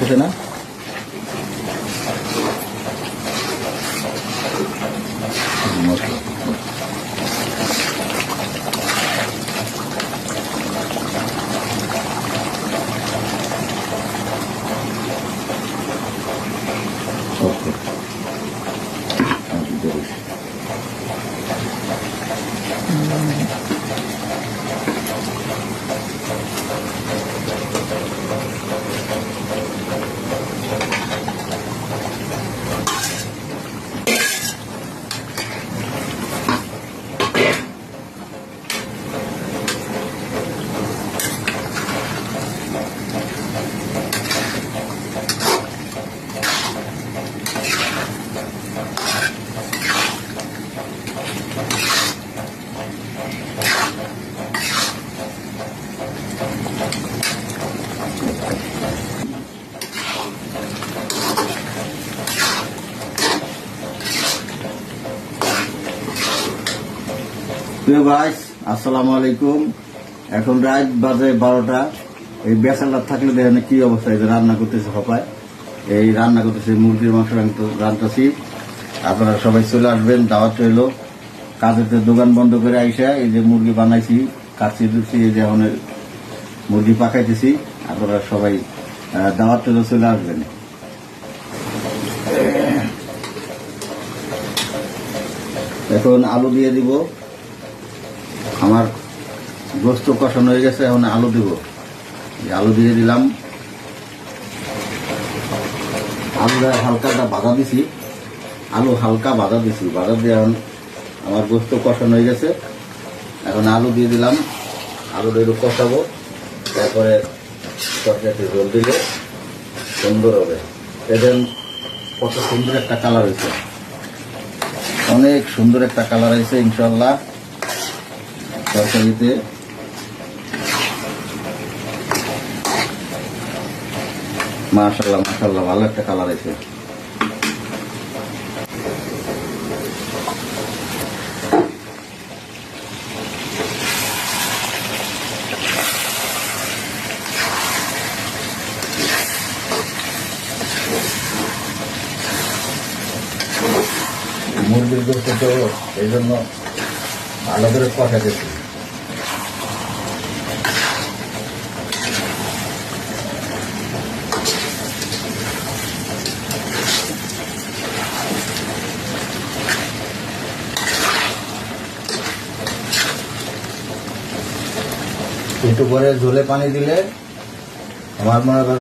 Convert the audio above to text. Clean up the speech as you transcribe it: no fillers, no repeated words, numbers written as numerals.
আসে না? মশলা ওকে। প্রিয় ভাই, আসসালামু আলাইকুম। এখন রাত বাজে 12টা। এই ব্যাচেলার থাকলে দেখেন কি অবস্থা। এই যে রান্না করতেছে হপায়, এই রান্না করতেছে মুরগির মাংস রান্নাছি। আপনারা সবাই চলে আসবেন, দাওয়াত রইল। কাজেতে দোকান বন্ধ করে আইসা এই যে মুরগি বানাইছি, কাটছি দুচ্ছি, এই যে এখন মুরগি পাকাইতেছি। আপনারা সবাই দাওয়াত রইল, চলে আসবেন। এখন আলু দিয়ে দিব। আমার গোস্ত কষানো হয়ে গেছে, এখন আলু দিব। আলু দিয়ে দিলাম। আলুটা হালকা বাঁধা দিছি, আলু হালকা বাঁধা দিছি। বাঁধা দিয়ে এখন আমার গোস্ত কষানো হয়ে গেছে। এখন আলু দিয়ে দিলাম। আলুটা একটু কষাবো, তারপরে তরকারিতে জল দিলে সুন্দর হবে। দেখেন কত সুন্দর একটা কালার হয়েছে, অনেক সুন্দর একটা কালার হয়েছে। ইনশাল্লাহ তরকারিতে মাশাআল্লাহ মাশাআল্লাহ ভালো একটা কালার আছে। মুরগির গোস্ত তো এই জন্য ভালো করে কষাতেছি। একটু পরে ঝোলে পানি দিলে আমার মনে হয়